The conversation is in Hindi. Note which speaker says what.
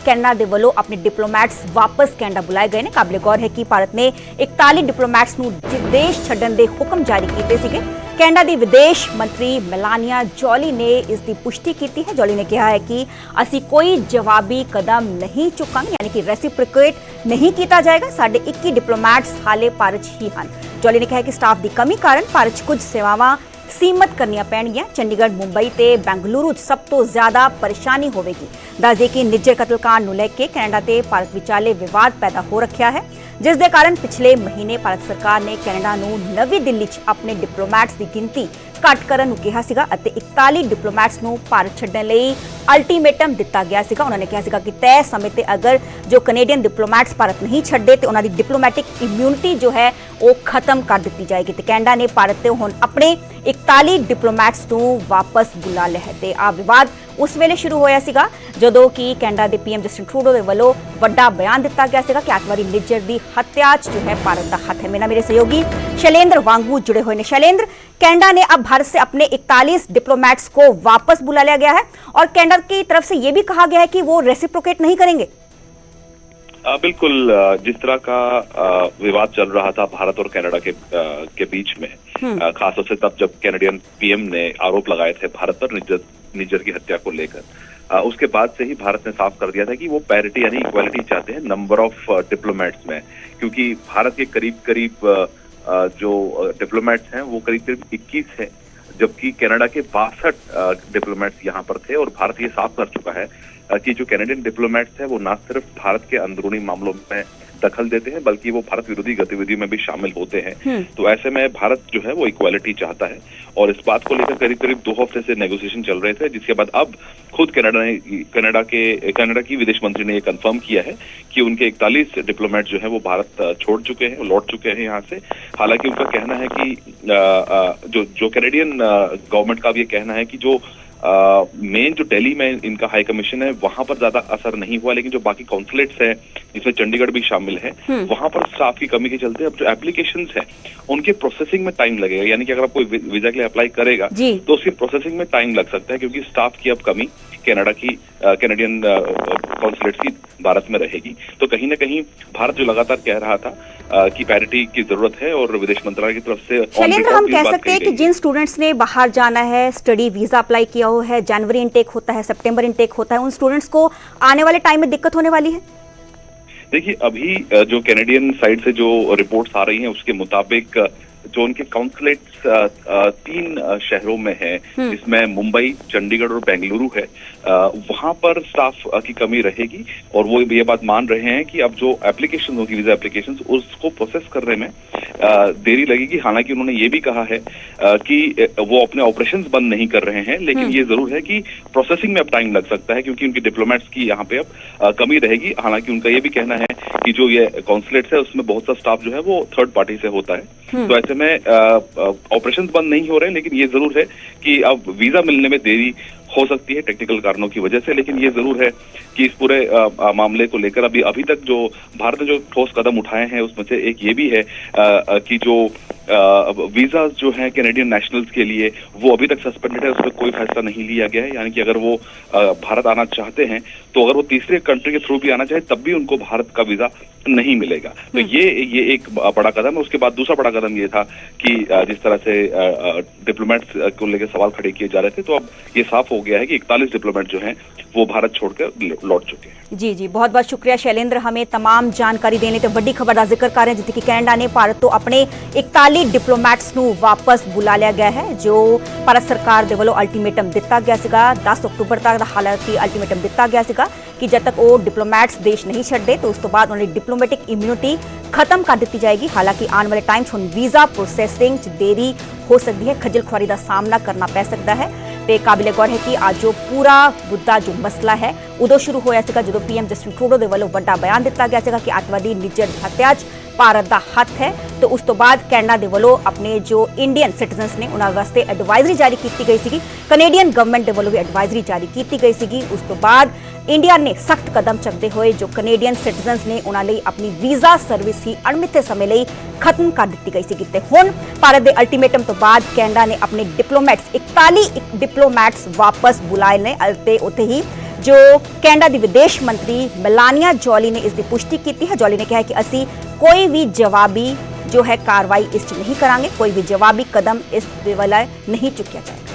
Speaker 1: ਕੈਨੇਡਾ ਦੇ ਵੱਲੋਂ ਆਪਣੇ ਡਿਪਲੋਮੈਟਸ ਵਾਪਸ ਕੈਨੇਡਾ ਬੁਲਾਏ ਗਏ ਨੇ। ਕਾਬਿਲੇ ਗੌਰ ਹੈ ਕਿ ਭਾਰਤ ਨੇ 41 ਡਿਪਲੋਮੈਟਸ ਨੂੰ ਦੇਸ਼ ਛੱਡਣ ਦੇ ਹੁਕਮ ਜਾਰੀ ਕੀਤੇ ਸੀਗੇ। ਕੈਨੇਡਾ ਦੀ ਵਿਦੇਸ਼ ਮੰਤਰੀ ਮੈਲਾਨੀਆ ਜੋਲੀ ਨੇ ਇਸ ਦੀ ਪੁਸ਼ਟੀ ਕੀਤੀ ਹੈ। ਜੋਲੀ ਨੇ ਕਿਹਾ ਹੈ ਕਿ ਅਸੀਂ ਕੋਈ ਜਵਾਬੀ ਕਦਮ ਨਹੀਂ ਚੁੱਕਾਂਗੇ, ਯਾਨੀ ਕਿ ਰੈਸਿਪ੍ਰੋਕੇਟ ਨਹੀਂ ਕੀਤਾ ਜਾਏਗਾ। ਸਾਡੇ 21 ਡਿਪਲੋਮੈਟਸ ਹਾਲੇ ਭਾਰਤ 'ਚ ਹੀ ਹਨ। ਜੋਲੀ ਨੇ ਕਿਹਾ ਕਿ ਸਟਾਫ ਦੀ ਕਮੀ ਕਾਰਨ ਭਾਰਤ 'ਚ ਕੁਝ ਸੇਵਾਵਾਂ सीमित करनियां पैणगीਆਂ। चंडीगढ़, मुंबई ते बेंगलुरु सब तो ज्यादा परेशानी होगी। दस दे कि निज्जर कतलकांड नूं लैके कैनेडा ते भारत विचाले विवाद पैदा हो रखा है, जिस दे कारण पिछले महीने भारत सरकार ने कैनेडा नूं नवी दिल्ली च अपने डिप्लोमैट्स की गिनती घट करन नूं कहा सीगा अते 41 डिप्लोमैट्स नूं भारत छड्डण लई अल्टीमेटम दिता गया सीगा। उन्होंने कहा सीगा कि तय समय ते अगर जो कनेडियन डिप्लोमैट्स भारत नहीं छड्डे तो उन्हां दी डिप्लोमैटिक इम्यूनिटी जो है वो खत्म कर दी जाएगी। तो कैनेडा ने भारत ते हुण अपने 41 डिप्लोमैट्स नूं वापस बुला लिया है। ते आ विवाद उस वेले शुरू होया सीगा जदों कि कैनेडा दे पीएम जस्टिन ट्रूडो दे वल्लों वड्डा बयान दिता गया सीगा कि आतंकवादी निज्जर दी हत्या च जो है भारत दा हथ है। मेरे सहयोगी शैलेंद्र वांगू जुड़े हुए हैं। शैलेंद्र, कैनेडा ने अब भारत से अपने 41 डिप्लोमैट्स को वापस बुला लिया गया है और कैनेडा की तरफ से यह भी कहा गया है कि वो रेसिप्रोकेट नहीं करेंगे।
Speaker 2: बिल्कुल, जिस तरह का विवाद चल रहा था भारत और कनाडा के बीच में, खासतौर से तब जब कैनेडियन पीएम ने आरोप लगाए थे भारत पर निज्जर की हत्या को लेकर, उसके बाद से ही भारत ने साफ कर दिया था कि वो पैरिटी यानी इक्वालिटी चाहते हैं नंबर ऑफ डिप्लोमेट्स में, क्योंकि भारत के करीब जो डिप्लोमेट्स हैं वो करीब 21 हैं, जबकि कनाडा के 62 डिप्लोमेट्स यहाँ पर थे। और भारत ये साफ कर चुका है कि जो कैनेडियन डिप्लोमेट्स हैं वो न सिर्फ भारत के अंदरूनी मामलों में दखल देते हैं बल्कि वो भारत विरोधी गतिविधियों में भी शामिल होते हैं। तो ऐसे में भारत जो है वो इक्वालिटी चाहता है और इस बात को लेकर करीब 2 हफ्ते से नेगोशिएशन चल रहे थे, जिसके बाद अब खुद कनाडा की विदेश मंत्री ने ये कंफर्म किया है कि उनके 41 डिप्लोमेट जो है वो भारत छोड़ चुके हैं, लौट चुके हैं यहाँ से। हालांकि उनका कहना है कि जो कैनेडियन गवर्नमेंट का भी ये कहना है कि जो मेन जो दिल्ली में इनका हाई कमीशन है वहां पर ज्यादा असर नहीं हुआ, लेकिन जो बाकी कॉन्सुलेट्स हैं जिसमें चंडीगढ़ भी शामिल है वहां पर स्टाफ की कमी के चलते अब जो एप्लीकेशंस हैं उनके प्रोसेसिंग में टाइम लगेगा। यानी कि अगर आप कोई वीजा के लिए अप्लाई करेगा तो उसकी प्रोसेसिंग में टाइम लग सकता है, क्योंकि स्टाफ की अब कमी कैनेडियन कॉन्सुलेट्स की भारत में रहेगी। तो कहीं ना कहीं भारत जो लगातार कह रहा था कि पैरिटी की जरूरत है और विदेश मंत्रालय की तरफ से
Speaker 1: शैलेंद्र, हम कह सकते हैं कि जिन स्टूडेंट्स ने बाहर जाना है, स्टडी वीजा अप्लाई किया हो है, जनवरी इनटेक होता है, सितंबर इनटेक होता है, उन स्टूडेंट्स को आने वाले टाइम में दिक्कत होने वाली है?
Speaker 2: देखिए, अभी जो कैनेडियन साइड से जो रिपोर्ट्स आ रही हैं उसके मुताबिक जो उनके काउंसुलेट्स 3 शहरों में है, जिसमें मुंबई, चंडीगढ़ और बेंगलुरु है, वहां पर स्टाफ की कमी रहेगी। और वो ये बात मान रहे हैं कि अब जो एप्लीकेशन होगी, वीजा एप्लीकेशन, उसको प्रोसेस करने में देरी लगेगी। हालांकि उन्होंने ये भी कहा है कि वो अपने ऑपरेशंस बंद नहीं कर रहे हैं, लेकिन ये जरूर है कि प्रोसेसिंग में अब टाइम लग सकता है, क्योंकि उनकी डिप्लोमेट्स की यहाँ पे अब कमी रहेगी। हालांकि उनका ये भी कहना है कि जो ये कॉन्सुलेट्स है उसमें बहुत सा स्टाफ जो है वो थर्ड पार्टी से होता है। तो ऐसे में ऑपरेशंस बंद नहीं हो रहे हैं, लेकिन ये जरूर है कि अब वीजा मिलने में देरी हो सकती है टेक्निकल कारणों की वजह से। लेकिन ये जरूर है कि इस पूरे मामले को लेकर अभी तक जो भारत ने जो ठोस कदम उठाए हैं उसमें से एक ये भी है कि जो वीजा जो है कैनेडियन नेशनल्स के लिए वो अभी तक सस्पेंडेड है, उस पर कोई फैसला नहीं लिया गया है। यानी कि अगर वो भारत आना चाहते हैं तो अगर वो तीसरे कंट्री के थ्रू भी आना चाहे तब भी उनको भारत का वीजा नहीं मिलेगा। तो ये एक बड़ा कदम है। उसके बाद दूसरा बड़ा कदम ये था कि जिस तरह से डिप्लोमेट्स को लेकर सवाल खड़े किए जा रहे थे, तो अब ये साफ हो गया है कि 41 डिप्लोमेट जो हैं वो भारत छोड़कर लौट चुके हैं।
Speaker 1: जी जी, बहुत बहुत शुक्रिया शैलेंद्र, हमें तमाम जानकारी देने। तो बड़ी खबर का जिक्र कर रहे हैं जिसकी कैनेडा ने भारत तो अपने 41 डिप्लोमैट्स ਨੂੰ वापस बुला लिया गया है, जो भारत सरकार ਦੇ ਵੱਲੋਂ अल्टीमेटम दिता गया ਸੀਗਾ। 10 अक्टूबर तक ਦਾ ਹਾਲਾਂਕਿ अल्टीमेटम दिता गया ਸੀਗਾ कि जब तक वो डिप्लोमैट्स देश नहीं छड्डे तो उस तो बाद उन्हें डिप्लोमेटिक इम्यूनिटी खत्म कर दी जाएगी। हालांकि आने वाले टाइम हुण वीजा प्रोसैसिंग च देरी हो सकती है, खज्जल खुआरी का सामना करना पै सकता है। तो काबिले गौर है कि आज जो पूरा मुद्दा जो मसला है उदों शुरू होया सीगा जदों पीएम जस्टिन ट्रूडो दे वल्लों वड्डा बयान दिता गया सीगा कि अतवादी निज्जर हत्या भारत का हथ है। तो उस तो बाद कैनेडा दे वल्लों अपने जो इंडियन सिटीजनस ने उन्हां वास्ते एडवाइजरी जारी की गई सी, कनेडियन गवर्नमेंट दे वल्लों भी एडवाइजरी जारी की गई सी। उस तो बाद इंडिया ने सख्त कदम चकते हुए जो कनेडियन सिटीजनस ने उन्होंने अपनी वीजा सर्विस ही अणमिथे समय लिए खत्म कर दी गई सी। ते हुण भारत के अल्टीमेटम तो बाद कैनेडा ने अपने डिप्लोमैट्स 41 डिप्लोमैट्स वापस बुलाए ने। उत्थे ही ਜੋ ਕੈਨੇਡਾ ਦੀ ਵਿਦੇਸ਼ ਮੰਤਰੀ ਮੈਲਾਨੀਆ ਜੋਲੀ ਨੇ ਇਸ ਦੀ ਪੁਸ਼ਟੀ ਕੀਤੀ ਹੈ। ਜੋਲੀ ਨੇ ਕਿਹਾ ਕਿ ਅਸੀਂ ਕੋਈ ਵੀ ਜਵਾਬੀ ਜੋ ਹੈ ਕਾਰਵਾਈ ਇਸ 'ਚ ਨਹੀਂ ਕਰਾਂਗੇ, ਕੋਈ ਵੀ ਜਵਾਬੀ ਕਦਮ ਇਸ ਦੇ ਵੱਲ ਨਹੀਂ ਚੁੱਕਿਆ ਜਾਏਗਾ।